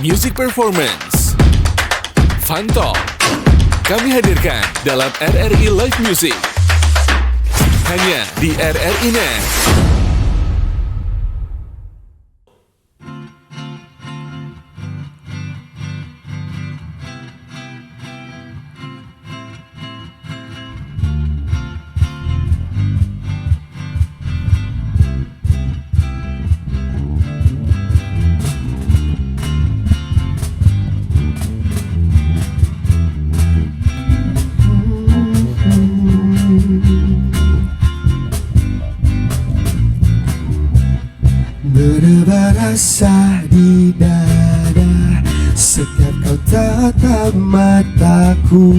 Music Performance Fun Talk kami hadirkan dalam RRI Live Music hanya di RRI Net. Berdebar rasa di dada setiap kau tatap mataku.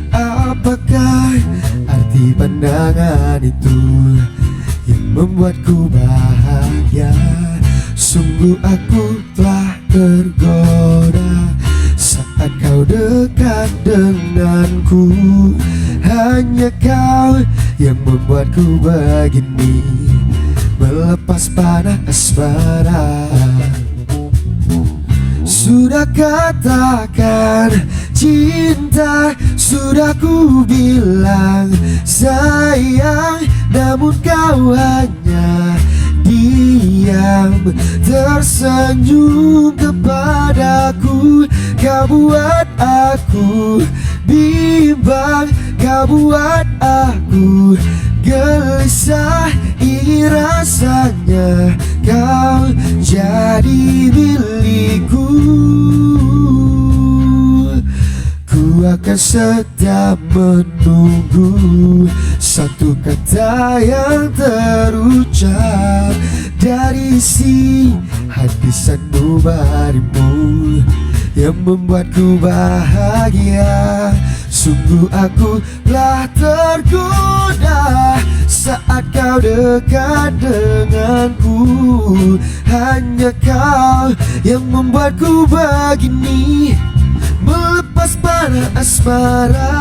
Apakah arti pandangan itu yang membuatku bahagia? Sungguh aku telah tergoda saat kau dekat denganku. Hanya kau yang membuatku begini, melepas panah asmara. Sudah katakan cinta, sudah ku bilang sayang, namun kau hanya diam, tersenyum kepadaku. Kau buat aku bimbang, kau buat aku gelisah. Ingin rasanya kau jadi milikku. Ku akan setia menunggu satu kata yang terucap dari isi hati sanubarimu yang membuatku bahagia. Sungguh aku telah tergoda saat kau dekat denganku. Hanya kau yang membuatku begini, melepas panah asmara.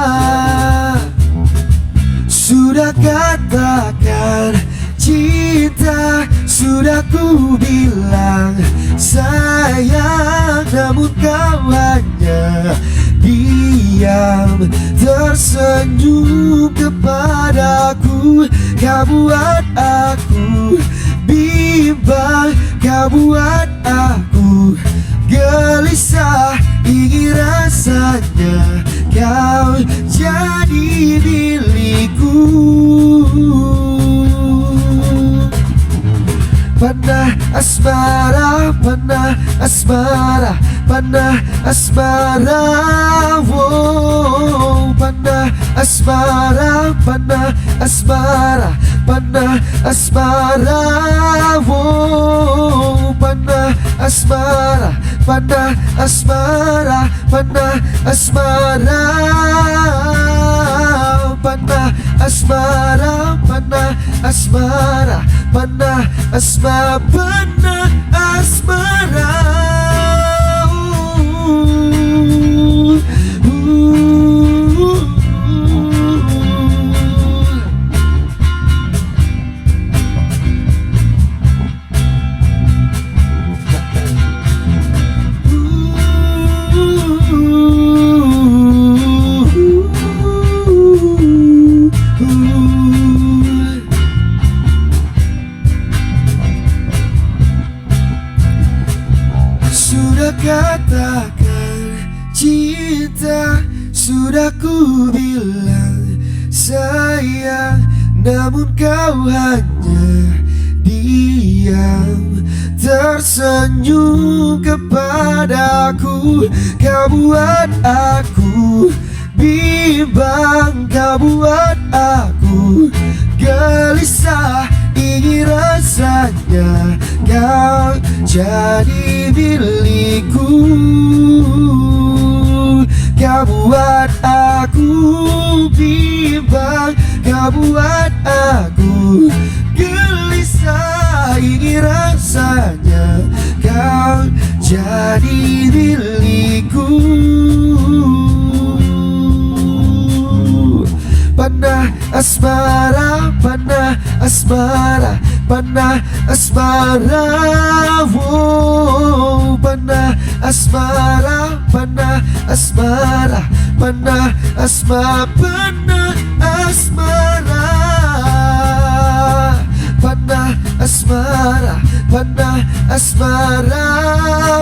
Sudah katakan cinta, sudah ku bilang sayang, namun kau hanya diam, tersenyum kepadaku. Kau buat aku bimbang, kau buat aku gelisah. Ingin rasanya kau jadi milikku. Panah asmara, panah asmara, panah asmara, wow. Panah asmara, panah asmara, panah asmara, wow. Panah asmara, panah asmara, panah asmara, panah asmara, panah asmara, panah asmara, panah asmara. Sudah katakan cinta, sudah ku bilang sayang, namun kau hanya diam, tersenyum kepadaku. Kau buat aku bimbang, kau buat aku gelisah. Ingin rasanya kau jadi milikku. Kau buat aku bimbang, kau buat aku gelisah. Ingin rasanya kau jadi milikku. Panah asmara, panah asmara, panah asmara, wow. Panah asmara, panah asmara, panah asmara, panah asmara, panah asmara, panah asmara,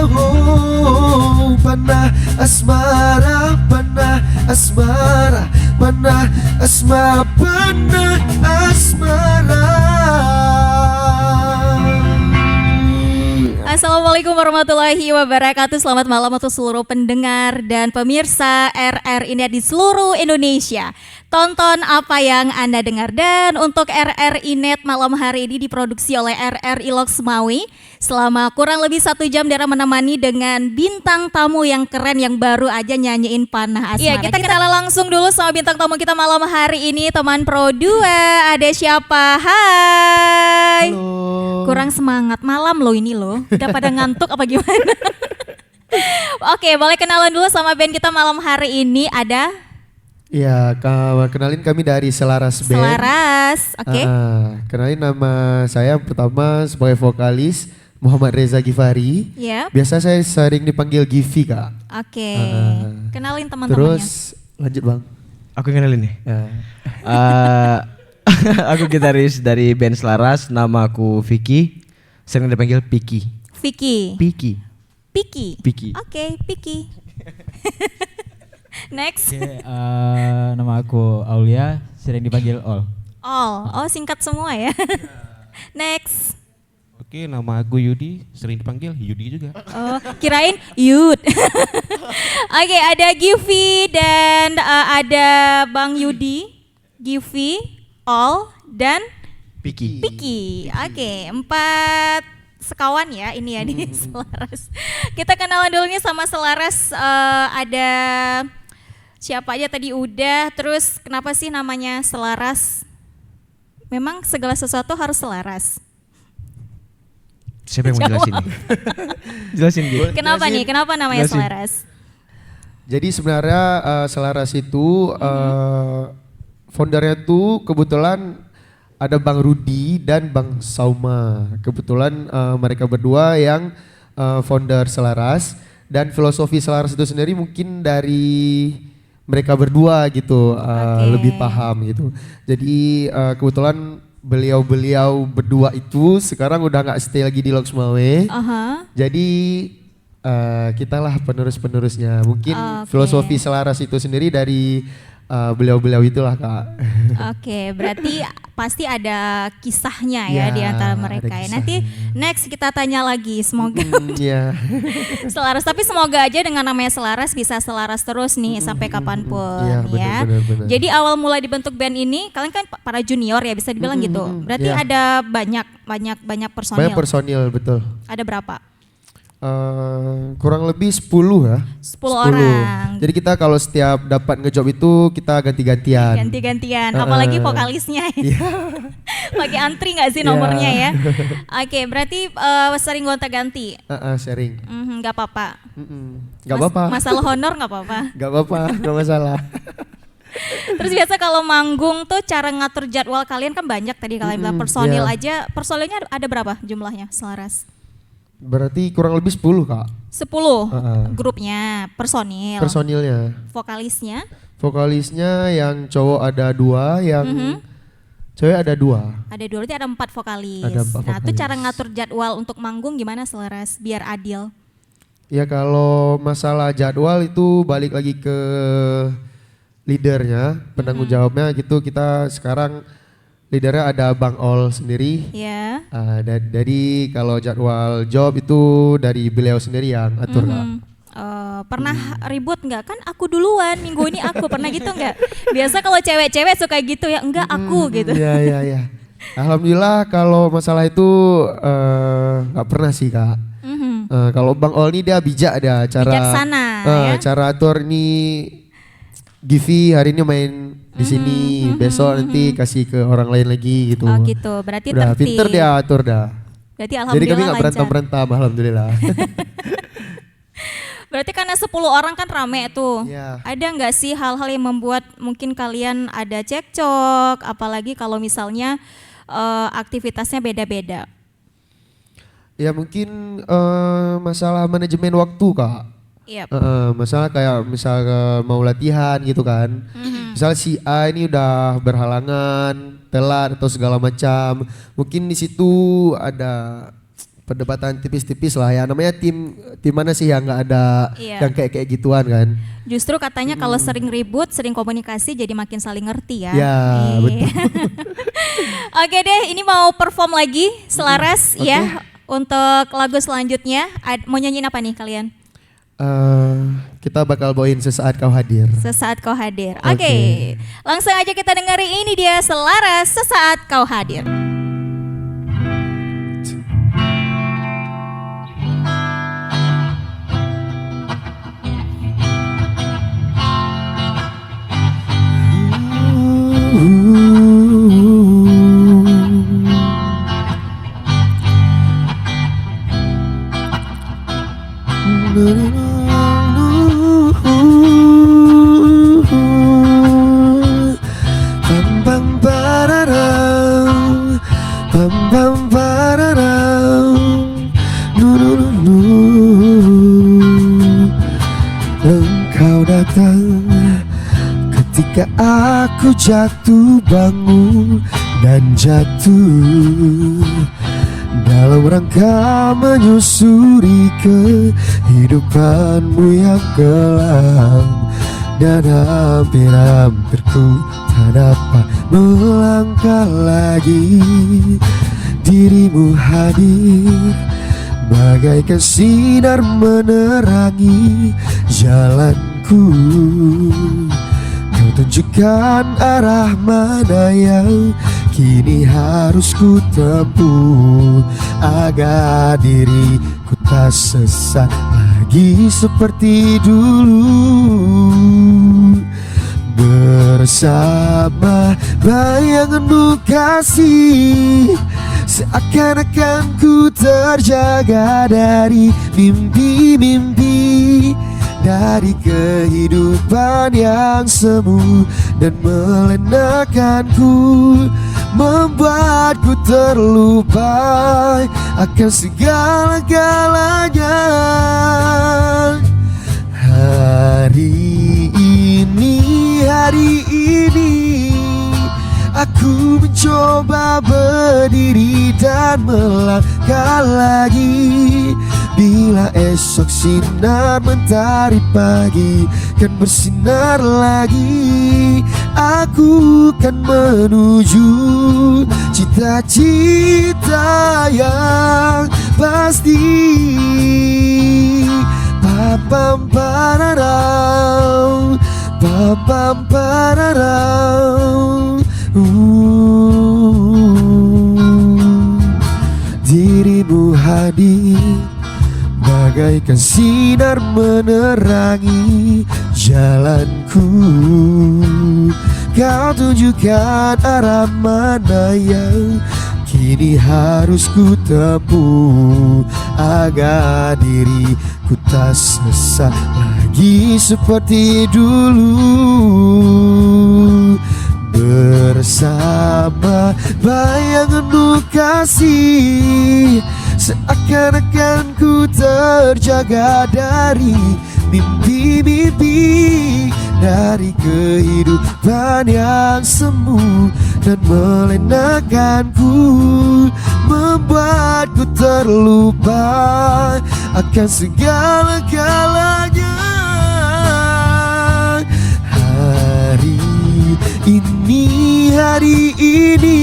oh, panah asmara, panah asmara, panah asmara, panah asmara. Assalamualaikum warahmatullahi wabarakatuh. Selamat malam untuk seluruh pendengar dan pemirsa RRI Net di seluruh Indonesia. Tonton apa yang Anda dengar. Dan untuk RRI Net malam hari ini diproduksi oleh RRI Loksmawe. Selama kurang lebih 1 jam Dara menemani dengan bintang tamu yang keren yang baru aja nyanyiin Panah Asmara. Iya, kita kenalan langsung dulu sama bintang tamu kita malam hari ini, teman Pro 2. Ada siapa? Hai. Halo. Kurang semangat malam loh ini loh. Udah pada ngantuk apa gimana? Oke, boleh kenalan dulu sama band kita malam hari ini. Ada Ya, kenalin kami dari Selaras Band. Selaras, oke. Kenalin nama saya pertama sebagai vokalis Muhammad Reza Gifari. Ya, Biasa saya sering dipanggil Givi, Kak. oke. Kenalin teman-temannya. Terus lanjut, Bang. Aku yang kenalin nih. Ya. Aku gitaris dari band Selaras, nama aku Vicky. Sering dipanggil Piki. Vicky. Piki. Piki. Piki. Oke, Piki. Next. Oke, nama aku Aulia, sering dipanggil Ol. Oh, singkat semua ya. Next. Oke, nama aku Yudi, sering dipanggil Yudi juga. Oh, kirain Yud. Oke, ada Givi dan ada Bang Yudi, Givi, All, dan Piki. Piki. Oke, 4 sekawan ya ini ya di Selaras. Kita kenalan dulu nih sama Selaras. Ada siapa aja tadi udah. Terus kenapa sih namanya Selaras? Memang segala sesuatu harus selaras. Siapa yang mau jelasin nih? Jelasin gitu. Kenapa nih? Kenapa namanya Jelasin. Selaras? Jadi sebenarnya Selaras itu foundernya tuh kebetulan ada Bang Rudi dan Bang Sauma. Kebetulan mereka berdua yang founder Selaras, dan filosofi Selaras itu sendiri mungkin dari mereka berdua gitu, lebih paham gitu. Jadi kebetulan beliau-beliau berdua itu sekarang udah nggak stay lagi di Loksmawe. Jadi kita lah penerus-penerusnya. Mungkin filosofi Selaras itu sendiri dari beliau-beliau itulah, Kak. Oke, berarti pasti ada kisahnya ya, Ya, di antara ada mereka ya. kisahnya. Nanti next kita tanya lagi, semoga Iya. selaras. Tapi semoga aja dengan namanya Selaras bisa selaras terus nih sampai kapanpun Iya, ya. benar. Jadi awal mulai dibentuk band ini, kalian kan para junior ya bisa dibilang gitu. Berarti iya. ada banyak personil. Banyak personil, betul. Ada berapa? Kurang lebih 10 ya. 10 orang. Jadi kita kalau setiap dapat ngejob itu kita ganti-gantian. Ganti-gantian, apalagi vokalisnya. Pakai antri nggak sih nomornya ya? Oke, berarti sering gonta-ganti. Sharing. Nggak apa-apa. Gak apa-apa. Masalah honor nggak apa-apa. Gak apa-apa, gak masalah. Terus biasa kalau manggung tuh cara ngatur jadwal kalian kan banyak tadi kalian bilang personil iya. aja. Personilnya ada berapa jumlahnya Selaras? Berarti kurang lebih 10, Kak. 10 grupnya, personil. Personilnya. Vokalisnya? Vokalisnya yang cowok ada 2, yang cewek ada 2. Ada 2, berarti ada 4 vokalis. Ada 4 Nah itu vokalis. cara ngatur jadwal untuk manggung gimana Selaras biar adil? Ya kalau masalah jadwal itu balik lagi ke leadernya, penanggung jawabnya gitu. Kita sekarang leadernya ada Bang Ol sendiri. Ya. Jadi kalau jadwal job itu dari beliau sendiri yang atur, Kak. Pernah ribut nggak? Kan aku duluan, minggu ini aku pernah gitu nggak? Biasa kalau cewek-cewek suka gitu ya, enggak aku gitu. Iya. Alhamdulillah kalau masalah itu nggak pernah sih, Kak. Kalau Bang Ol ini dia bijak, dia Bijaksana, ya. cara atur ini. Givi hari ini main di sini, besok nanti kasih ke orang lain lagi gitu. Oh gitu, berarti Udah tertib. pinter dia atur dah. Berarti Jadi alhamdulillah kami nggak lancar. berantem, alhamdulillah. Berarti karena 10 orang kan rame tuh. Iya. Ada nggak sih hal-hal yang membuat mungkin kalian ada cekcok, apalagi kalau misalnya aktivitasnya beda-beda? Ya mungkin masalah manajemen waktu Kak. Iya. Masalah kayak misal mau latihan gitu kan. Misal si A ini udah berhalangan, telat atau segala macam. Mungkin di situ ada perdebatan tipis-tipis lah ya. Namanya tim mana sih yang nggak ada Iya. yang kayak gituan kan. Justru katanya kalau sering ribut, sering komunikasi jadi makin saling ngerti ya. Ya, Iya. betul. Oke deh, ini mau perform lagi selaras ya untuk lagu selanjutnya. Mau nyanyiin apa nih kalian? Kita bakal bawain Sesaat Kau Hadir. Sesaat Kau Hadir. Oke, Oke. langsung aja kita dengerin ini dia Selaras Sesaat Kau Hadir. Bam bam bararau, bam bam bararau, nu nu nu nu. Engkau datang ketika aku jatuh bangun dan jatuh dalam rangka menyusuri kehidupanmu yang kelam. Dan hampir-hampir ku tak dapat melangkah lagi. Dirimu hadir bagaikan sinar menerangi jalanku. Kau tunjukkan arah mana yang kini harus ku tempuh, agar diriku tak sesat lagi seperti dulu. Bersama bayanganmu kasih, seakan-akan ku terjaga dari mimpi-mimpi, dari kehidupan yang semu dan melenakanku, membuatku terlupa akan segala-galanya. Hari ini aku mencoba berdiri dan melangkah lagi. Bila esok sinar mentari pagi kan bersinar lagi, aku kan menuju cita-cita yang pasti. Pam pararau, pam pararau. Dirimu hadir bagaikan sinar menerangi jalanku. Kau tunjukkan arah mana yang kini harus ku tempuh, agar diriku tak sesat lagi seperti dulu. Bersama bayanganmu kasih, seakan-akan ku terjaga dari mimpi-mimpi, dari kehidupan yang semu dan melenakanku, membuatku terlupa akan segala-galanya. Hari ini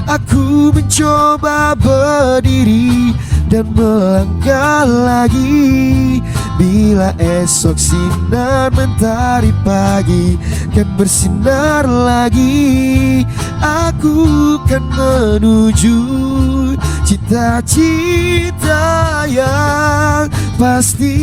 aku mencoba berdiri dan melangkah lagi. Bila esok sinar mentari pagi kan bersinar lagi, aku kan menuju cita-cita yang pasti.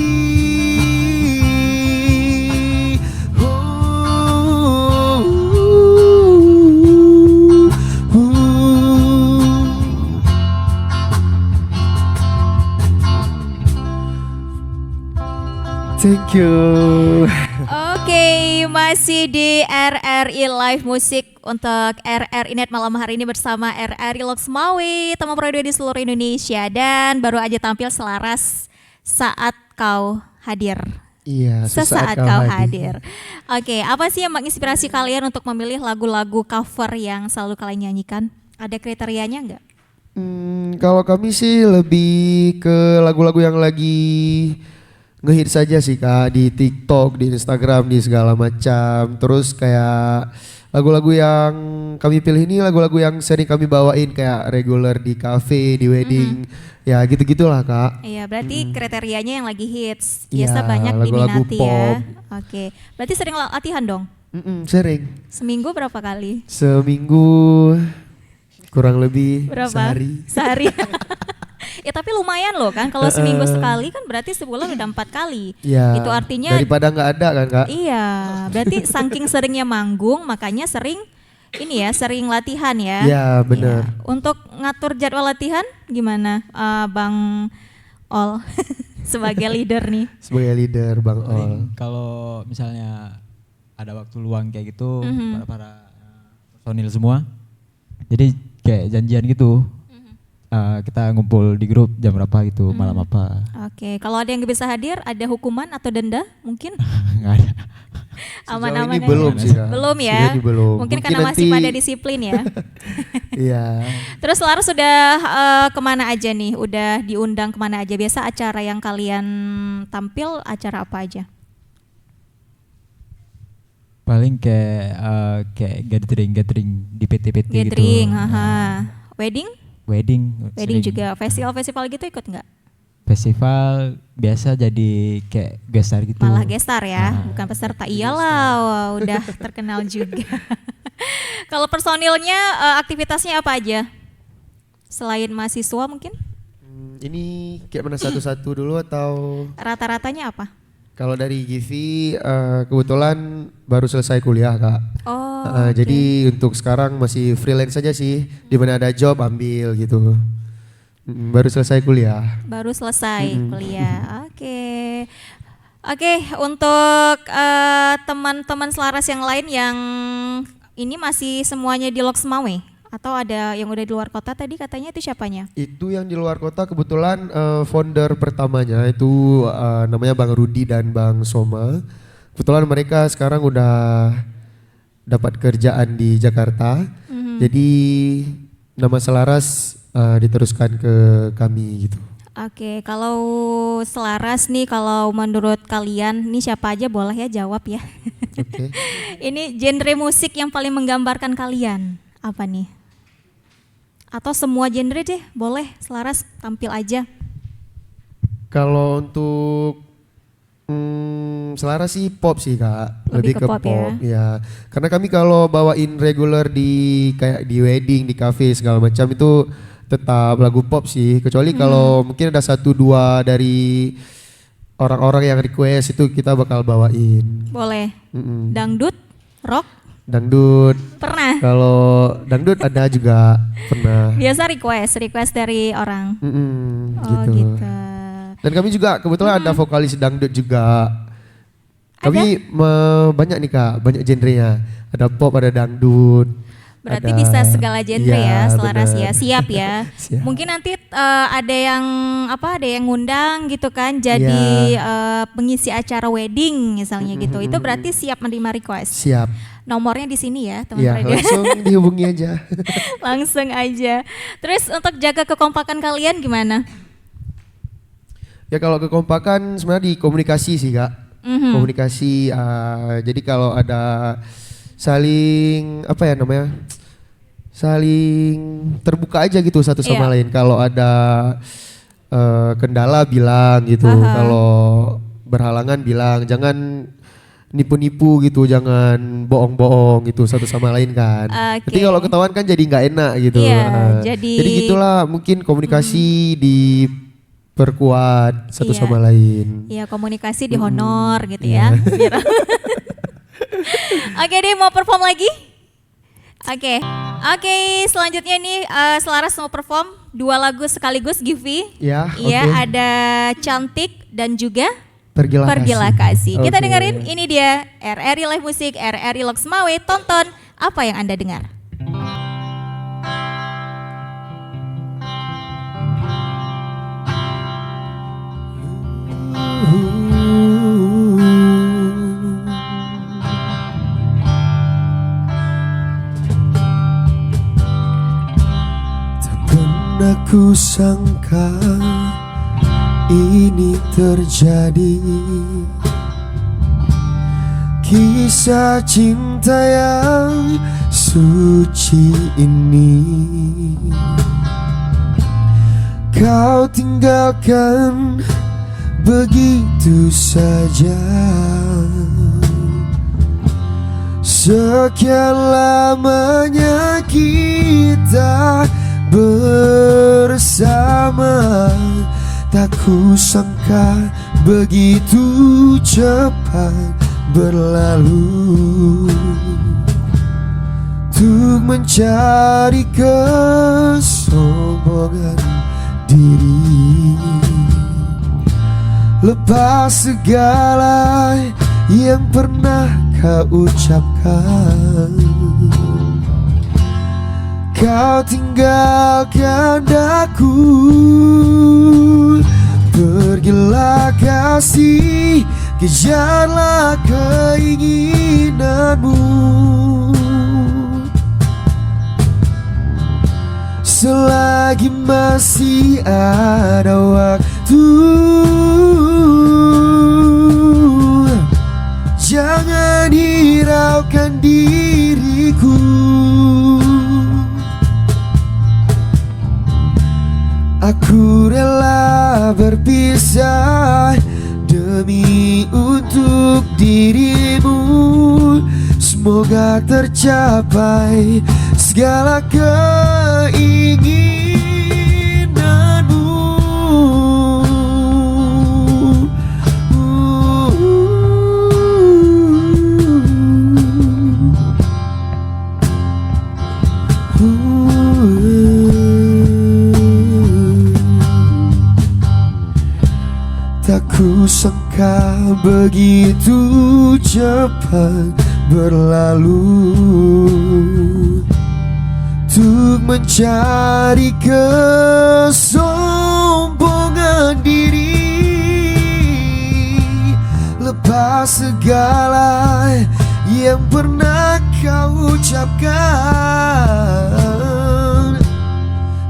Thank you. Oke, masih di RRI Live Music untuk RRI Net malam hari ini bersama RRI Loksmawe, teman radio di seluruh Indonesia, dan baru aja tampil Selaras saat kau hadir. Iya, Sesaat kau hadir. Oke, apa sih yang menginspirasi kalian untuk memilih lagu-lagu cover yang selalu kalian nyanyikan? Ada kriterianya nggak? Kalau kami sih lebih ke lagu-lagu yang lagi ngehit saja sih Kak, di TikTok, di Instagram, di segala macam. Terus kayak lagu-lagu yang kami pilih ini lagu-lagu yang sering kami bawain kayak regular di cafe, di wedding. Ya gitu-gitulah Kak. Iya, berarti kriterianya yang lagi hits. Iya, Biasa banyak lagu-lagu diminati pop. ya. Oke, berarti sering latihan dong? Sering. Seminggu berapa kali? Seminggu kurang lebih Berapa? sehari. Sehari. Ya tapi lumayan loh kan, kalau seminggu sekali kan berarti sebulan udah 4 kali. Ya, Itu artinya daripada nggak ada kan Kak? iya, berarti saking seringnya manggung makanya sering ini ya, sering latihan ya. Iya, benar. Iya. Untuk ngatur jadwal latihan gimana Bang Ol sebagai leader nih? Sebagai leader Bang Ol. Paling kalau misalnya ada waktu luang kayak gitu para personil semua, jadi kayak janjian gitu. Kita ngumpul di grup jam berapa gitu, malam apa. Oke, kalau ada yang gak bisa hadir, ada hukuman atau denda mungkin? Nggak ada. Aman-aman ini aja. belum sih Kak. Belum ya? Sejauh ini belum. Mungkin karena masih nanti- pada disiplin ya. Iya. Terus Laras sudah kemana aja nih? Udah diundang kemana aja? Biasa acara yang kalian tampil acara apa aja? Paling kayak gathering di PT-PT gitu. Gathering, haha. Wedding? Wedding Wedding sering. juga. Festival-festival gitu ikut nggak? Festival biasa jadi kayak guest star gitu. Malah gestar ya, bukan peserta. Iyalah, wah, udah terkenal juga. Kalau personilnya aktivitasnya apa aja? Selain mahasiswa mungkin? Ini kayak mana satu-satu dulu atau Rata-ratanya apa? kalau dari Givi kebetulan baru selesai kuliah Kak. Oh, Jadi untuk sekarang masih freelance saja sih. Di mana ada job ambil gitu. Baru selesai kuliah. baru selesai kuliah. Oke. Oke, untuk teman-teman Selaras yang lain yang ini masih semuanya di Loksmawe atau ada yang udah di luar kota tadi katanya, itu siapanya? Itu yang di luar kota kebetulan founder pertamanya itu namanya Bang Rudi dan Bang Soma. Kebetulan mereka sekarang udah dapat kerjaan di Jakarta. Jadi nama Selaras diteruskan ke kami gitu. Oke, kalau Selaras nih, kalau menurut kalian, ini siapa aja boleh ya jawab ya. Oke. Ini genre musik yang paling menggambarkan kalian apa nih? Atau semua genre deh, boleh Selaras tampil aja. Kalau untuk Selaras sih pop sih Kak, Lebih ke lebih ke pop pop ya. Karena kami kalau bawain regular di kayak di wedding, di cafe segala macam itu tetap lagu pop sih. Kecuali kalau mungkin ada 1-2 dari orang-orang yang request itu kita bakal bawain. Boleh. Mm-mm. Dangdut, rock, Dangdut, pernah. kalau dangdut ada juga pernah. Biasa request dari orang. Oh Gitu. gitu. Dan kami juga kebetulan ada vokalis dangdut juga. Kami banyak nih Kak, banyak genrenya. Ada pop, ada dangdut. Berarti ada- bisa segala genre ya, Iya, Selaras bener. ya, siap ya. Siap. Mungkin nanti ada yang ada yang ngundang gitu kan, jadi pengisi acara wedding misalnya gitu. Itu berarti siap menerima request. Siap. Nomornya di sini ya, teman Iya, radio. langsung dihubungi aja. Langsung aja. Terus untuk jaga kekompakan kalian gimana? Ya kalau kekompakan sebenarnya di komunikasi sih Kak. Komunikasi, jadi kalau ada saling apa ya namanya, saling terbuka aja gitu satu sama Iya. lain. Kalau ada kendala bilang gitu, Aha. kalau berhalangan bilang, jangan nipu-nipu gitu, jangan bohong-bohong gitu satu sama lain kan. Oke. Nanti kalau ketahuan kan jadi nggak enak gitu. Iya, Jadi jadi- gitulah mungkin komunikasi diperkuat satu Iya. sama lain. Ya komunikasi di honor gitu ya. Biar- Oke deh, mau perform lagi? Oke, selanjutnya nih Selaras mau perform 2 lagu sekaligus Givi. Ya, Iya, oke. ada Cantik dan juga Pergilah Kasih. Kita Oke. dengerin ini dia RRI Live Music, RRI Loksmawe, tonton apa yang Anda dengar. Tak pernah ku sangka ini terjadi, kisah cinta yang suci ini. Kau tinggalkan begitu saja, sekian lamanya kita bersama. Tak kusangka begitu cepat berlalu, untuk mencari kesombongan diri, lepas segala yang pernah kau ucapkan. Kau tinggalkan aku, pergilah kasih, kejarlah keinginanmu. Selagi masih ada waktu, jangan hiraukan diriku. Aku rela berpisah demi untuk dirimu. Semoga tercapai segala keinginanmu. Tak kusangka begitu cepat berlalu, untuk mencari kesombongan diri, lepas segala yang pernah kau ucapkan.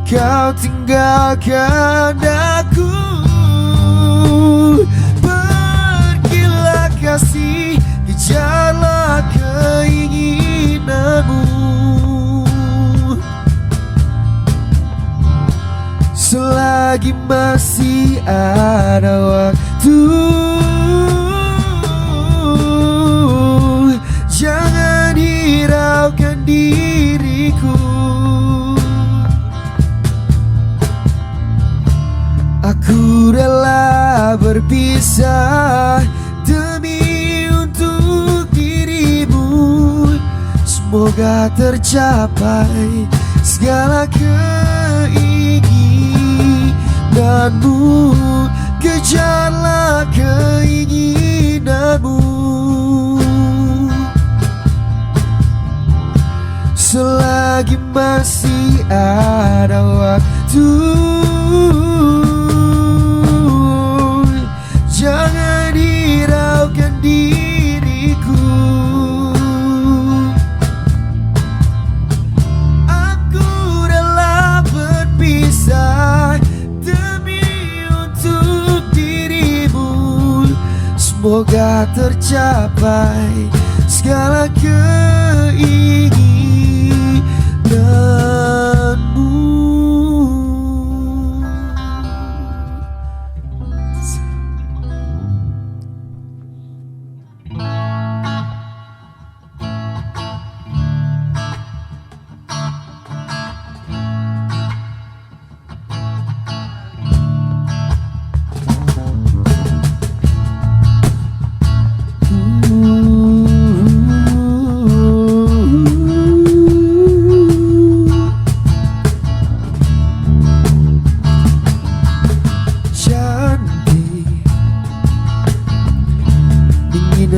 Kau tinggalkan aku, pergilah kasih, kejarlah keinginanmu. Selagi masih ada waktu, jangan hiraukan diriku. Aku rela berpisah demi untuk dirimu. Semoga tercapai segala keinginanmu. Kejarlah keinginanmu. Selagi masih ada waktu, jangan hiraukan diriku. Aku rela berpisah demi untuk dirimu. Semoga tercapai segala keinginanmu.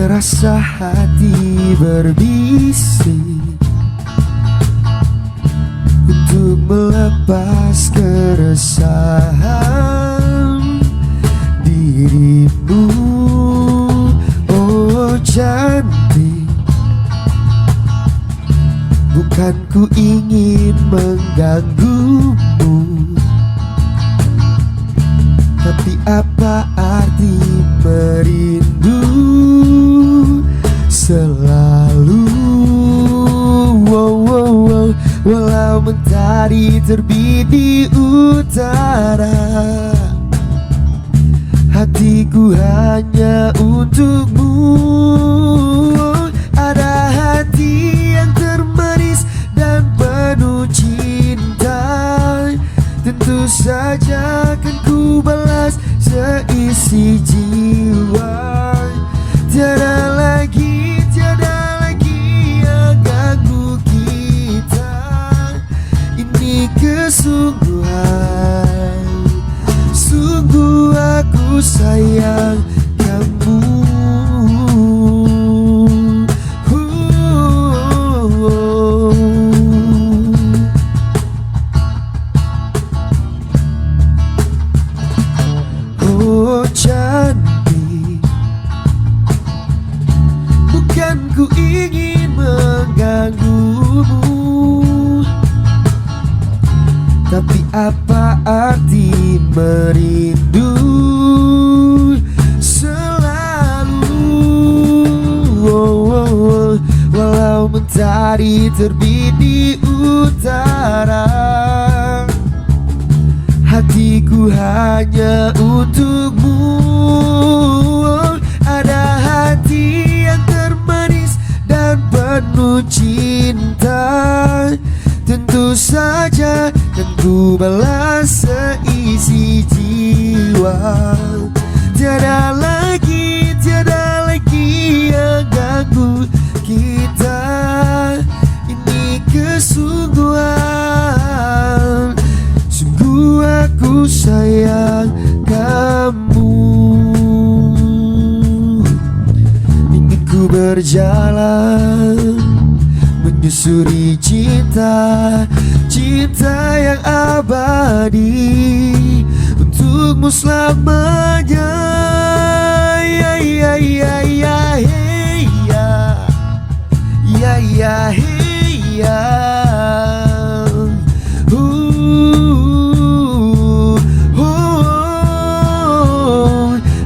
Terasa hati berbisik untuk melepas keresahan dirimu. Oh cantik, bukan ku ingin mengganggumu, tapi apa arti merindu selalu? Walau mentari terbit di utara, hatiku hanya untukmu. Ada hati yang termanis dan penuh cinta, tentu saja kan ku balas seisi jiwa. Tiada lagi yang ganggu kita. Ini kesungguhan, sungguh aku sayang kamu. Oh cantik, bukan ku ingin mengganggumu, tapi apa arti merindu selalu? Walau mentari terbit di utara, hatiku hanya untukmu. Ada hati yang termanis dan penuh cinta, tentu saja kan ku balas seisi jiwa. Tiada lagi yang ganggu kita. Ini kesungguhan, sungguh aku sayang kamu. Ingin ku berjalan menyusuri cinta, cinta yang abadi untukmu selamanya. Ya ya ya ya hey ya, ya ya hey ya.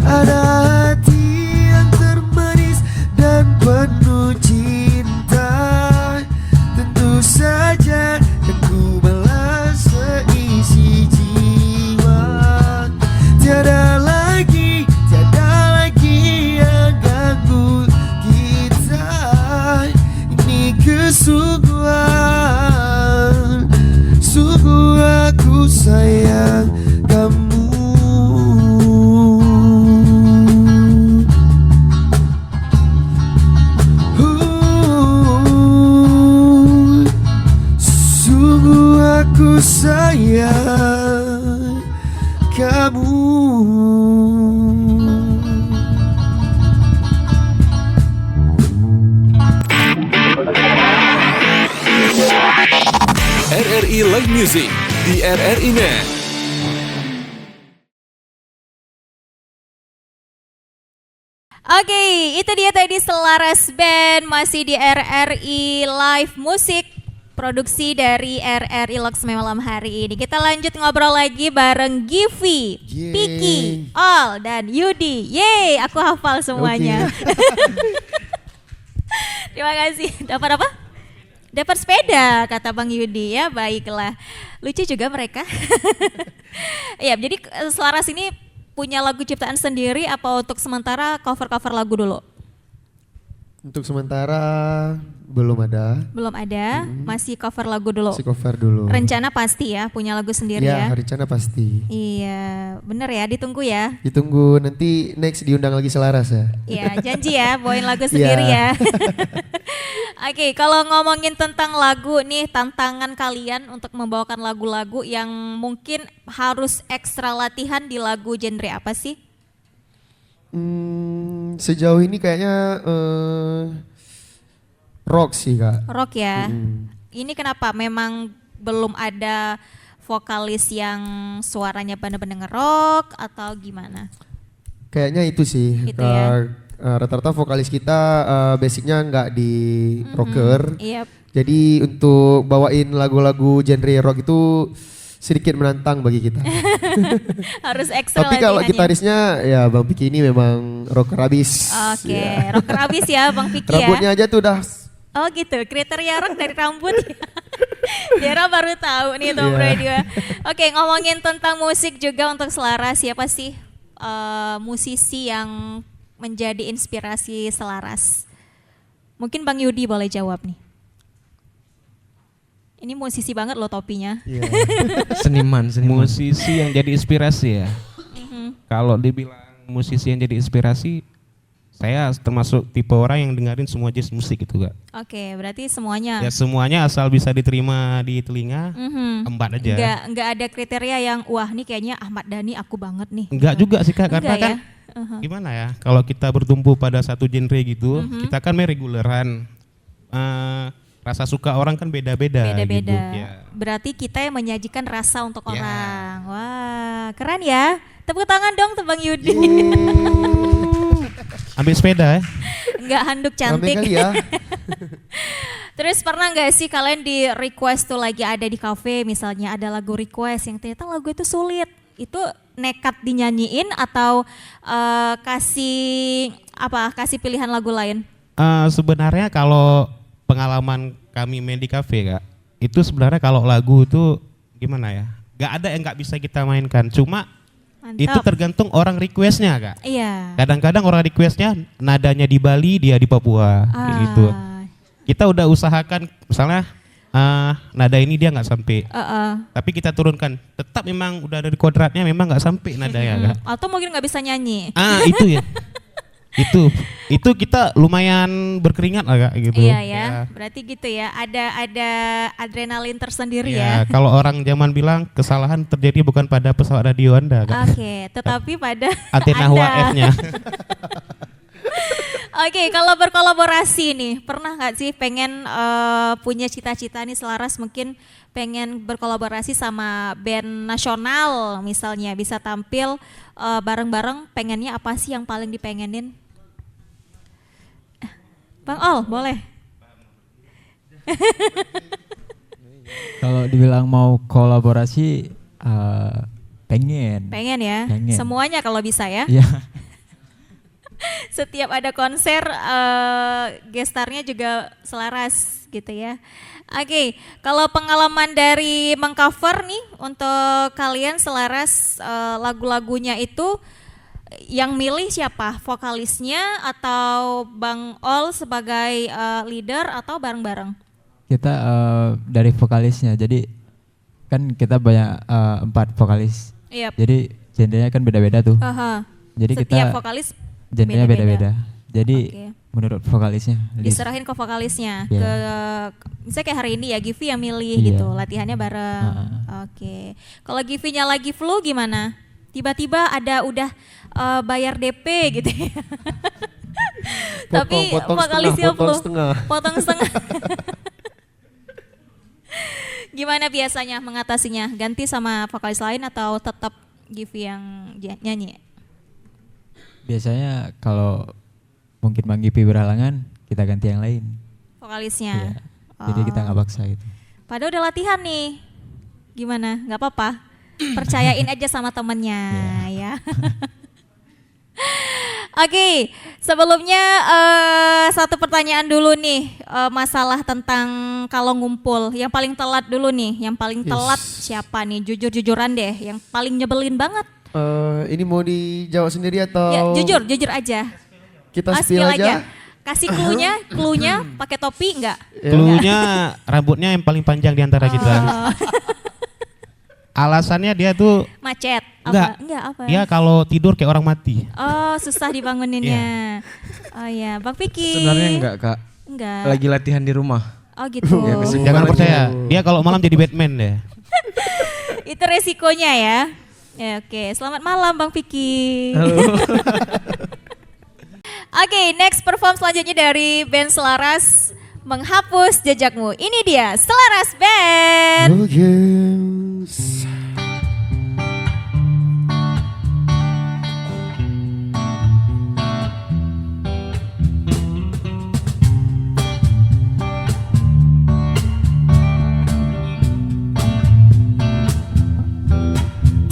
Ada hati yang termanis dan penuh cinta, tentu saja kan ku balas seisi jiwa. Tiada lagi yang ganggu kita. Ini kesungguhan, sungguh aku sayang kamu. Sungguh aku sayang kamu. RRI Live Music di RRI Net. Oke, itu dia tadi Selaras Band masih di RRI Live Music, produksi dari RRI Loksme malam hari ini. Kita lanjut ngobrol lagi bareng Givi, Yeay. Piki, Ol, dan Yudi. Yeay, aku hafal semuanya. Terima kasih. Dapat apa? Dapat sepeda, kata Bang Yudi ya. Baiklah, lucu juga mereka. Ya, jadi Selaras ini punya lagu ciptaan sendiri apa untuk sementara cover-cover lagu dulu? Untuk sementara belum ada. Belum ada, masih cover lagu dulu. Masih cover dulu. Rencana pasti ya, punya lagu sendiri ya? Ya, rencana pasti. Iya, bener ya, ditunggu ya. Ditunggu nanti next diundang lagi Selaras ya. Iya, janji ya, bawain lagu sendiri ya. Oke, kalau ngomongin tentang lagu nih, tantangan kalian untuk membawakan lagu-lagu yang mungkin harus ekstra latihan di lagu genre apa sih? Sejauh ini kayaknya rock sih Kak. Rock ya. Ini kenapa? Memang belum ada vokalis yang suaranya benar-benar nge-rock atau gimana? Kayaknya itu sih. Itu ya. Rata-rata vokalis kita basicnya nggak di rocker. Yep. Jadi untuk bawain lagu-lagu genre rock itu sedikit menantang bagi kita. Harus ekstra Tapi kalau latihannya. gitarisnya ya Bang Piki ini memang rocker abis. Oke, Ya. rocker abis ya Bang Vicky ya. Rambutnya aja tuh udah Oh gitu, kriteria rock dari rambut. Dera baru tahu nih Tom Iya. Radio. Oke, ngomongin tentang musik juga untuk Selaras, siapa sih musisi yang menjadi inspirasi Selaras? Mungkin Bang Yudi boleh jawab nih. Ini musisi banget loh topinya. Seniman. Musisi yang jadi inspirasi ya. Kalau dibilang musisi yang jadi inspirasi, saya termasuk tipe orang yang dengerin semua jenis musik itu Kak. Oke, berarti semuanya. Ya semuanya asal bisa diterima di telinga, embat aja. Enggak ada kriteria yang wah nih kayaknya Ahmad Dhani aku banget nih. Enggak juga sih Kak, karena Enggak kan ya? gimana ya, kalau kita bertumpu pada satu genre gitu, kita kan reguleran. Rasa suka orang kan beda-beda. Beda-beda. Gitu. Ya. Berarti kita yang menyajikan rasa untuk Ya. orang. Wah, keren ya. Tepuk tangan dong tuh Bang Yudi. Ambil sepeda ya. Enggak handuk rame cantik. kali ya. Terus pernah nggak sih kalian di request tuh lagi ada di cafe misalnya ada lagu request yang ternyata lagu itu sulit. Itu nekat dinyanyiin atau kasih pilihan lagu lain? Sebenarnya kalau pengalaman kami main di kafe Kak, itu sebenarnya kalau lagu itu gimana ya, gak ada yang gak bisa kita mainkan, cuma Mantap. itu tergantung orang requestnya Kak. Iya. Kadang-kadang orang requestnya nadanya di Bali, dia di Papua, kayak gitu. Kita udah usahakan misalnya nada ini dia nggak sampai, tapi kita turunkan, tetap memang udah dari kodratnya memang nggak sampai nadanya Kak. Atau mungkin nggak bisa nyanyi. Itu ya. itu kita lumayan berkeringat lah Kak gitu. Iya ya, berarti gitu ya. Ada adrenalin tersendiri ya. Kalau orang zaman bilang kesalahan terjadi bukan pada pesawat radio Anda Kak. Oke, tetapi pada Antena Anda. WF-nya. Oke, kalau berkolaborasi nih, pernah nggak sih pengen punya cita-cita nih Selaras mungkin pengen berkolaborasi sama band nasional misalnya bisa tampil bareng-bareng, pengennya apa sih yang paling dipengenin? Bang Ol, boleh. Kalau dibilang mau kolaborasi, pengen. Pengen ya, Pengen. semuanya kalau bisa ya. Iya. Setiap ada konser gestarnya juga Selaras gitu ya. Oke, kalau pengalaman dari mengcover nih untuk kalian Selaras lagu-lagunya itu yang milih siapa? Vokalisnya atau Bang Ol sebagai leader atau bareng-bareng? Kita dari vokalisnya, jadi kan kita banyak 4 vokalis. Iya. Jadi genrenya kan beda-beda tuh. Jadi Setiap kita vokalis genrenya beda-beda. Jadi Oke. menurut vokalisnya. diserahin ke vokalisnya. Iya. Ke misalnya kayak hari ini ya Givi yang milih Iya. gitu, latihannya bareng. Oke. Kalau Givinya lagi flu gimana? Tiba-tiba ada udah bayar DP gitu ya. Tapi vokalisnya flu. Potong setengah. Gimana biasanya mengatasinya? Ganti sama vokalis lain atau tetap Givi yang nyanyi? Biasanya kalau mungkin Bang Gipi berhalangan, kita ganti yang lain. Vokalisnya. Iya. Jadi kita nggak paksa gitu. Padahal udah latihan nih. Gimana? Nggak apa-apa. Percayain aja sama temennya ya. Oke, sebelumnya satu pertanyaan dulu nih masalah tentang kalau ngumpul. Yang paling telat dulu nih, yang paling telat siapa nih? Jujur-jujuran deh, yang paling nyebelin banget. Ini mau dijawab sendiri atau Ya, jujur aja. kita Spill spill aja? Kasih cluenya pakai topi enggak? Cluenya rambutnya yang paling panjang di antara kita. Alasannya dia tuh Macet. Enggak. Enggak apa? dia kalau tidur kayak orang mati. Oh, susah dibanguninnya. Oh ya, Bang Vicky. Sebenarnya enggak Kak. Enggak. Lagi latihan di rumah. Oh gitu. Ya, kesibukan Jangan lagi. percaya, dia kalau malam jadi Batman deh. Itu resikonya ya. Ya oke, selamat malam Bang Vicky. Halo. Oke, next perform selanjutnya dari band Selaras, Menghapus Jejakmu. Ini dia Selaras Band. Oh yes.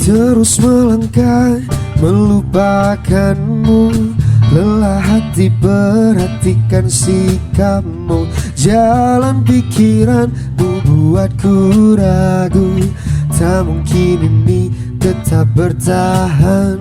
Terus melangkah melupakanmu, lelah hati perhatikan sikapmu. Jalan pikiranmu buatku ragu, tak mungkin ini tetap bertahan.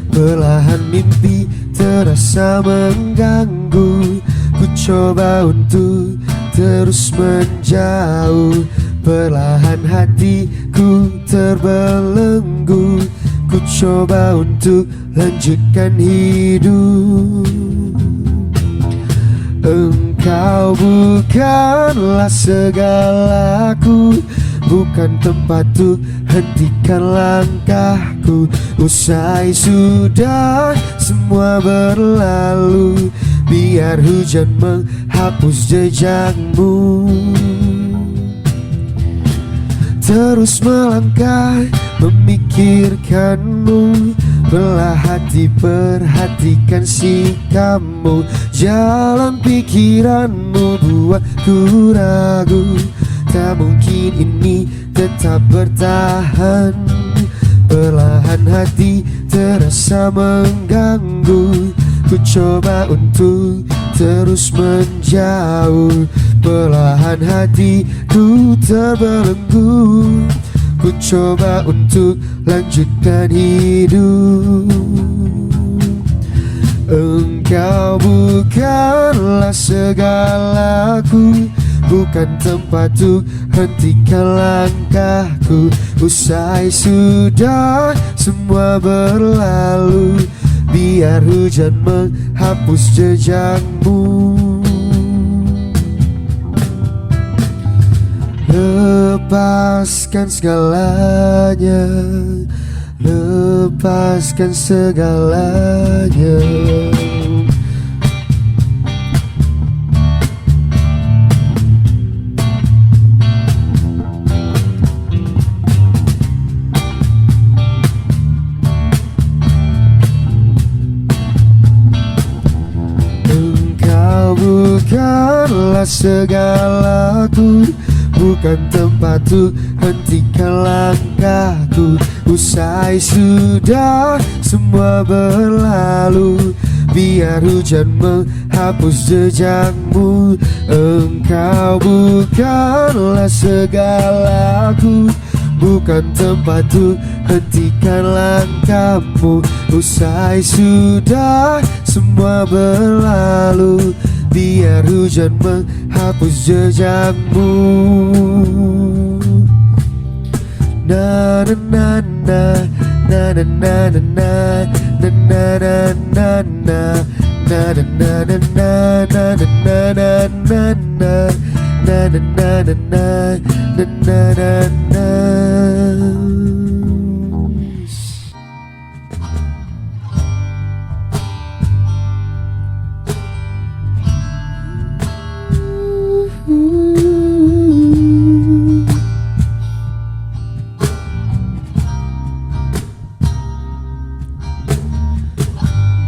Perlahan mimpi terasa mengganggu, ku coba untuk terus menjauh. Perlahan hatiku terbelenggu, ku coba untuk lanjutkan hidup. Engkau bukanlah segalaku, bukan tempatku, hentikan langkahku. Usai sudah semua berlalu, biar hujan menghapus jejakmu. Terus melangkah memikirkanmu, belah hati perhatikan sikapmu. Jalan pikiranmu buatku ragu, tak mungkin ini tetap bertahan. Perlahan hati terasa mengganggu, ku coba untuk terus menjauh. Perlahan hatiku terbelenggu, ku coba untuk lanjutkan hidup. Engkau bukanlah segalaku, bukan tempatku, hentikan langkahku. Usai sudah semua berlalu, biar hujan menghapus jejakmu. Lepaskan segalanya, lepaskan segalanya. Engkau bukanlah segalaku, bukan tempatku, hentikan langkahku. Usai sudah semua berlalu, biar hujan menghapus jejakmu. Engkau bukanlah segalaku, bukan tempatku, hentikan langkahmu. Usai sudah semua berlalu, biar hujan menghapus jejakmu. Na na na na na na na na na na na na na na na na na na na na.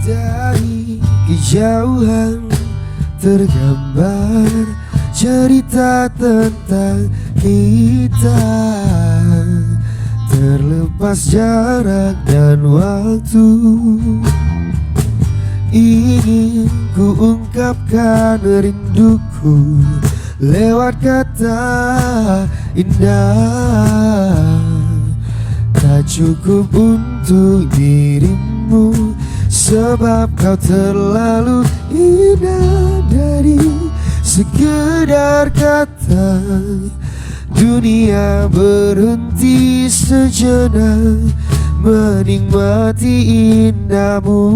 Dari kejauhan tergambar cerita tentang kita, terlepas jarak dan waktu. Ingin ku ungkapkan rinduku lewat kata indah, tak cukup untuk dirimu, sebab kau terlalu indah. Dari sekedar kata, dunia berhenti sejenak menikmati indahmu.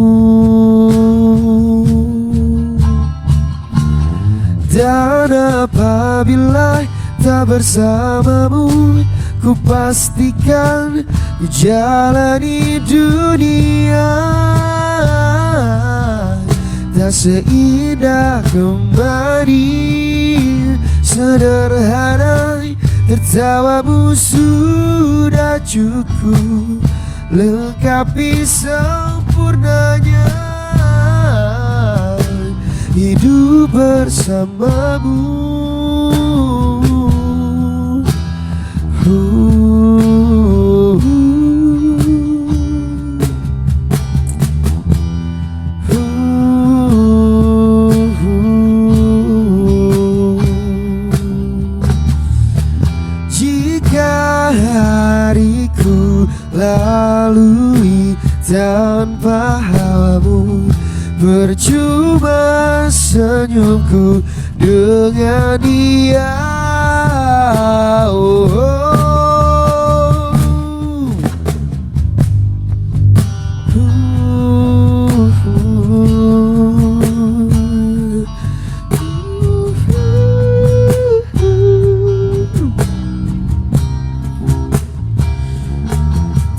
Dan apabila tak bersamamu, ku pastikan ku jalani dunia tak seindah kemarin. Sederhana tertawamu sudah cukup lengkapi sempurnanya hidup bersamamu. Jika hariku lalui tanpa hawamu, percuma senyumku dengan dia. Oh, oh.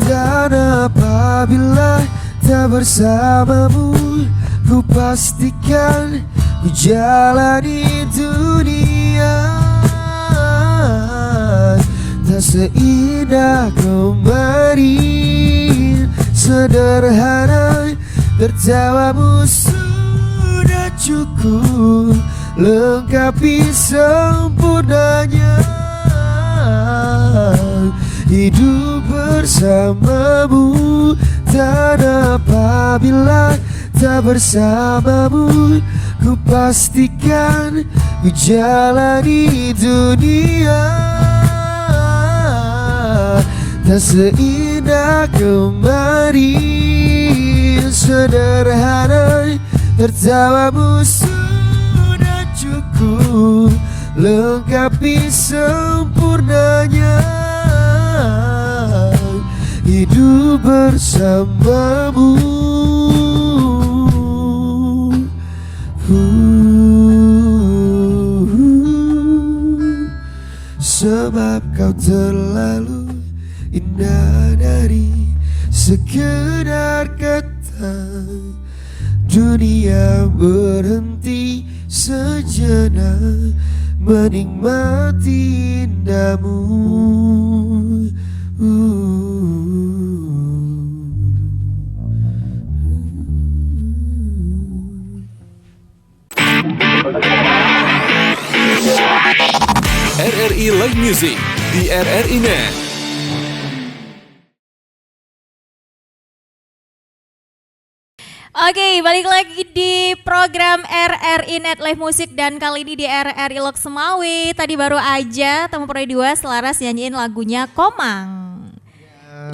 Dan apabila tak bersamamu, ku pastikan ku jalani dunia tak seindah kemarin. Sederhana tertawamu sudah cukup lengkapi sempurnanya hidup bersamamu. Dan apabila tak bersamamu, ku pastikan ku jalani dunia tak seindah kemarin. Sederhana tertawamu sudah cukup lengkapi sempurnanya hidup bersamamu. Sebab kau terlalu indah dari sekedar kata. Dunia berhenti sejenak menikmati indahmu. RRI Live Music di RRI Net. Oke, balik lagi di program RRI Net Live Music dan kali ini di RRI Lok Semawi. Tadi baru aja Temu Pro 2 Selaras nyanyiin lagunya Komang.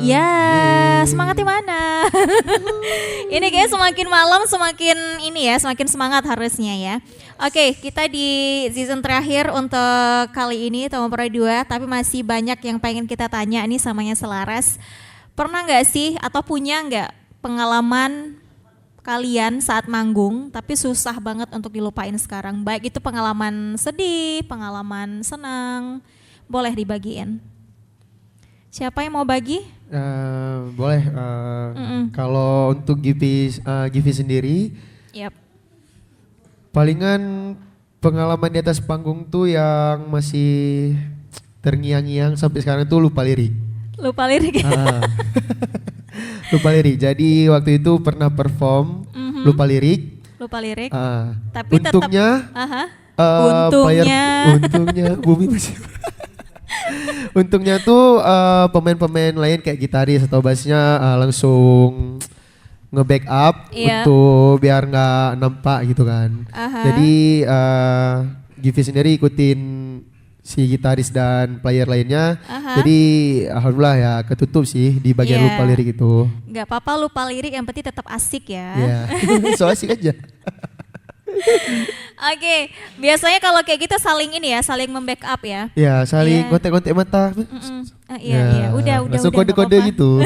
Ya, semangatnya mana? Ini kayak semakin malam semakin ini ya, semakin semangat harusnya ya. Oke, kita di season terakhir untuk kali ini Temu Pro 2, tapi masih banyak yang pengen kita tanya nih samanya Selaras. Pernah nggak sih atau punya nggak pengalaman kalian saat manggung tapi susah banget untuk dilupain sekarang? Baik itu pengalaman sedih, pengalaman senang, boleh dibagiin. Siapa yang mau bagi? Boleh. Kalau untuk Givi sendiri, Yap. palingan pengalaman di atas panggung tuh yang masih terngiang-ngiang sampai sekarang tuh lupa lirik. Lupa lirik. Lupa lirik. Jadi waktu itu pernah perform lupa lirik. Lupa lirik. Tapi untungnya, untungnya Bumi masih. Untungnya tuh pemain-pemain lain kayak gitaris atau bassnya langsung nge-backup untuk biar nggak nampak gitu kan. Jadi Givi sendiri ikutin si gitaris dan player lainnya. Jadi alhamdulillah ya ketutup sih di bagian lupa lirik itu. Gak apa-apa lupa lirik, yang penting tetap asik ya. So asik aja. Oke, biasanya kalau kayak gitu saling ini ya, saling membackup ya. Ya, saling kontek-kontek mata. Iya, udah. Langsung kode-kode gitu.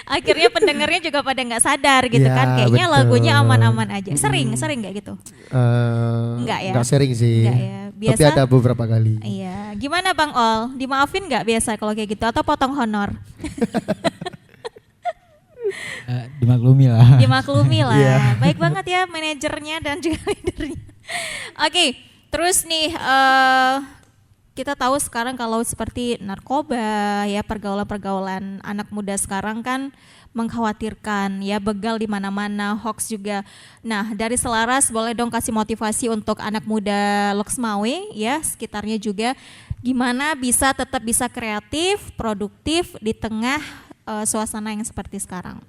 Akhirnya pendengarnya juga pada nggak sadar gitu kan, kayaknya betul. Lagunya aman-aman aja. Sering nggak gitu? Nggak ya? Nggak sering sih. Nggak ya. Biasa, tapi ada beberapa kali. Iya. Gimana Bang Ol? Dimaafin nggak biasa kalau kayak gitu atau potong honor? Dimaklumi lah. Dimaklumi lah. Iya. Baik banget ya manajernya dan juga leadernya. Oke, terus nih kita tahu sekarang kalau seperti narkoba ya, pergaulan-pergaulan anak muda sekarang kan mengkhawatirkan ya, begal di mana-mana, hoax juga. Nah, dari Selaras boleh dong kasih motivasi untuk anak muda Loksmawe ya, sekitarnya juga, gimana bisa tetap bisa kreatif, produktif di tengah suasana yang seperti sekarang.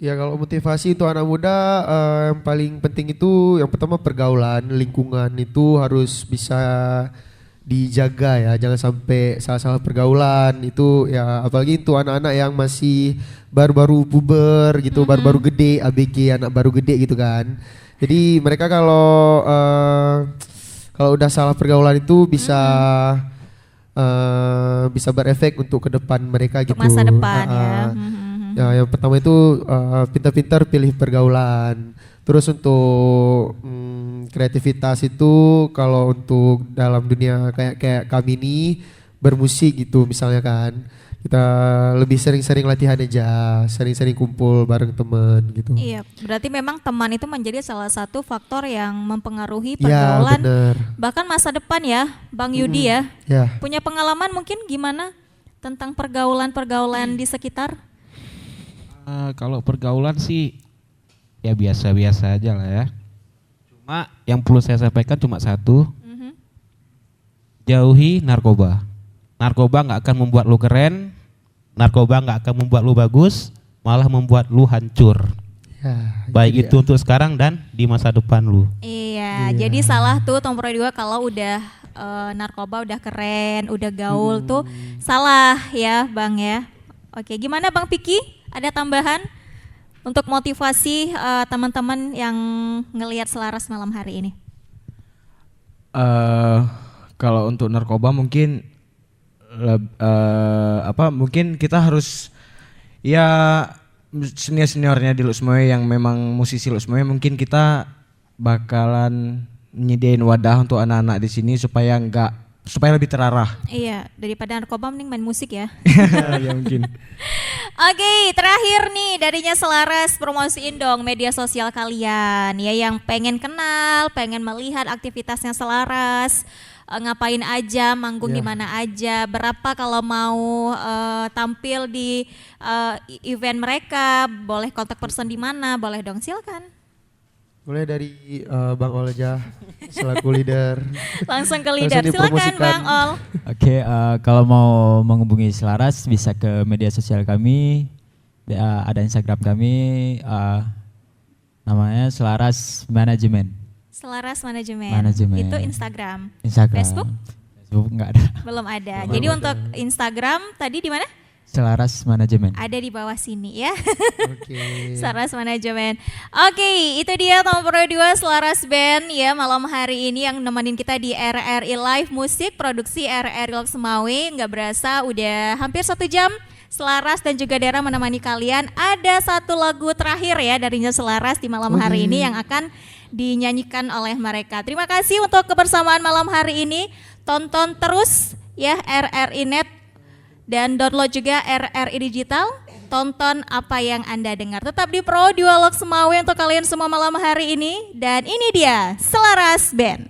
Ya kalau motivasi untuk anak muda yang paling penting itu yang pertama pergaulan, lingkungan itu harus bisa dijaga ya, jangan sampai salah-salah pergaulan itu ya, apalagi untuk anak-anak yang masih baru-baru puber gitu, baru-baru gede, ABG anak baru gede gitu kan. Jadi mereka kalau udah salah pergaulan itu bisa bisa berefek untuk ke depan mereka Untuk gitu. masa depan ya. Ya, yang pertama itu pintar-pintar pilih pergaulan. Terus untuk kreativitas itu kalau untuk dalam dunia kayak kami ini bermusik gitu misalnya kan, kita lebih sering-sering latihan aja, sering-sering kumpul bareng teman gitu. Iya, berarti memang teman itu menjadi salah satu faktor yang mempengaruhi Ya, pergaulan, bener. bahkan masa depan ya, Bang Yudi ya. Ya. Punya pengalaman mungkin gimana tentang pergaulan-pergaulan di sekitar? Kalau pergaulan sih ya biasa-biasa aja lah ya. Cuma yang perlu saya sampaikan cuma satu, jauhi narkoba. Narkoba nggak akan membuat lu keren, narkoba nggak akan membuat lu bagus, malah membuat lu hancur. Ya, Baik itu untuk sekarang dan di masa depan lu. Iya, jadi salah tuh Tompro 2 kalau udah narkoba udah keren, udah gaul tuh salah ya Bang ya. Oke, gimana Bang Piki? Ada tambahan untuk motivasi teman-teman yang ngelihat Selaras malam hari ini? Kalau untuk narkoba mungkin mungkin kita harus ya senior-seniornya di Loksmawe yang memang musisi Loksmawe, mungkin kita bakalan nyediain wadah untuk anak-anak di sini supaya lebih terarah. Iya, daripada narkoba mending main musik ya. Ya mungkin. Oke, terakhir nih darinya Selaras, promosiin dong media sosial kalian ya, yang pengen kenal, pengen melihat aktivitasnya Selaras, ngapain aja, manggung di mana aja, berapa kalau mau tampil di event mereka, boleh kontak person di mana, boleh dong, silakan. Mulai dari Bang Ol aja selaku leader. Langsung ke leader, Langsung silakan dipromosikan. Bang Ol. Oke, kalau mau menghubungi Selaras bisa ke media sosial kami. Ada Instagram kami, namanya Selaras Manajemen. Selaras Manajemen. Manajemen. Itu Instagram. Facebook? Facebook nggak ada. Belum ada. Jadi untuk Instagram tadi di mana? Selaras Manajemen. Ada di bawah sini ya. Oke. Selaras Manajemen. Oke, itu dia Tompro 2 Selaras Band ya malam hari ini yang nemenin kita di RRI Live Musik produksi RRI Loksmawe. Nggak berasa udah hampir 1 jam. Selaras dan juga Dera menemani kalian. Ada satu lagu terakhir ya darinya Selaras di malam hari ini yang akan dinyanyikan oleh mereka. Terima kasih untuk kebersamaan malam hari ini. Tonton terus ya RRI Net dan download juga RRI Digital. Tonton apa yang Anda dengar. Tetap di Pro 2 Loksmawe untuk kalian semua malam hari ini. Dan ini dia Selaras Band.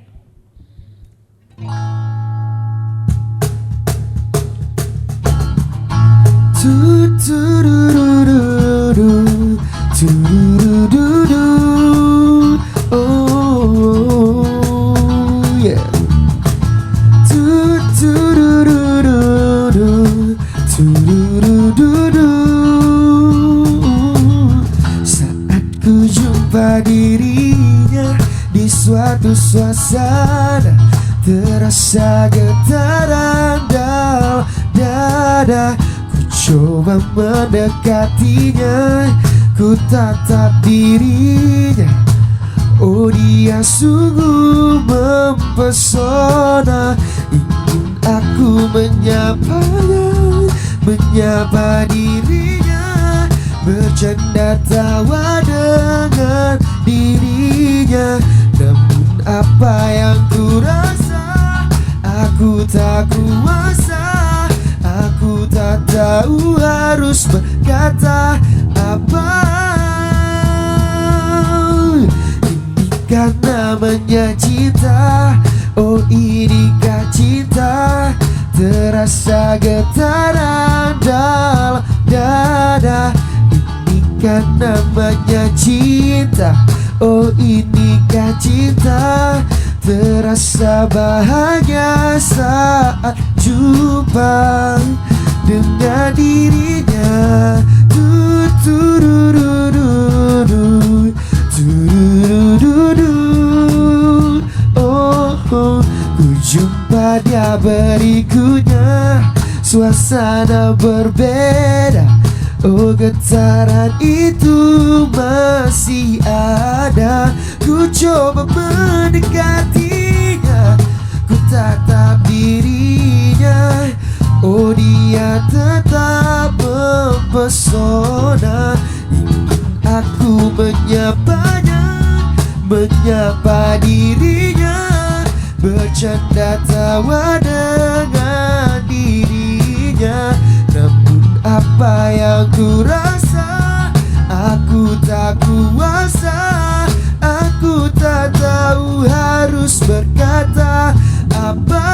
Oh yeah. Saat ku jumpa dirinya di suatu suasana, terasa getaran dalam dada. Ku coba mendekatinya, ku tatap dirinya. Oh, dia sungguh mempesona. Ingin aku menyapanya, menyapa dirinya, bercanda tawa dengan dirinya. Namun apa yang ku rasa, aku tak kuasa, aku tak tahu harus berkata apa. Ini kan namanya cinta. Oh inikah cinta, terasa getaran dalam dada. Ini kan namanya cinta. Oh inikah cinta, terasa bahagia saat jumpa dengan dirinya. Tuturururudu, turururudu. Oh, oh, ku jumpa dia berikutnya, suasana berbeda. Oh getaran itu masih ada. Ku coba mendekatinya, ku tatap dirinya. Oh dia tetap mempesona. Ingin aku menyapanya, menyapa dirinya, bercanda tawa dengan dirinya. Namun apa yang ku rasa, aku tak kuasa. Aku tak tahu harus berkata apa.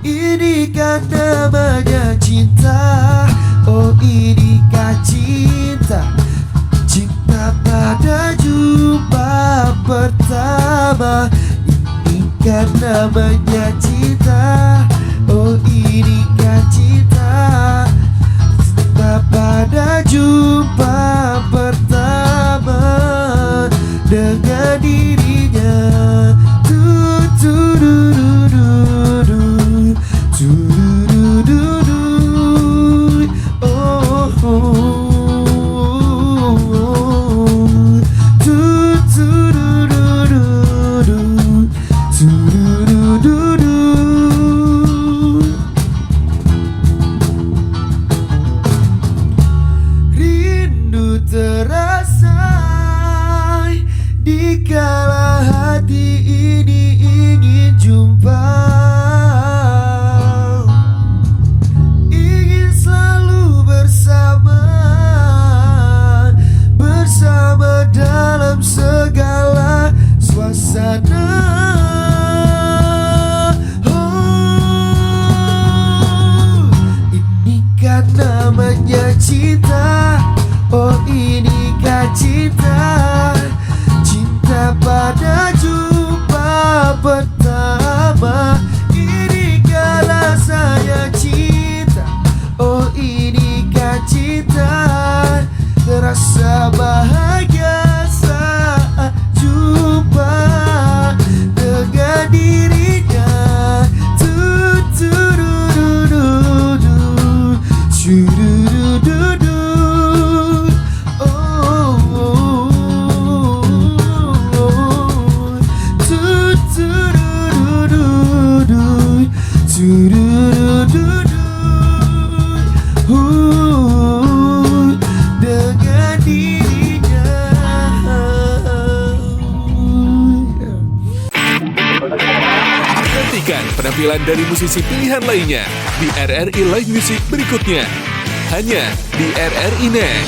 Ini kan namanya cinta. Oh inikah cinta, cinta pada jumpa pertama. Ini kan namanya cinta. Oh inikah cinta, cinta pada jumpa pertama dengan dirinya. Tuturururudu, turururudu. Oh, oh, oh. Tuturururudu, turururudu. Rindu terasa dikala hati ini ingin jumpa. Ingin selalu bersama, bersama dalam segala suasana. Oh, ini kan namanya cinta. Oh inikah cinta, cinta pada jumpa pertama. Inikah rasanya cinta. Oh inikah cinta, terasa bahagia saat jumpa dengan dirinya. Tuturururudu, cururududu. Oh, oh, oh. Tuturururudu, cururududu. Dengan dirinya. Nantikan penampilan dari musisi pilihan lainnya di RRI Live Music berikutnya. Hanya di RRI Net.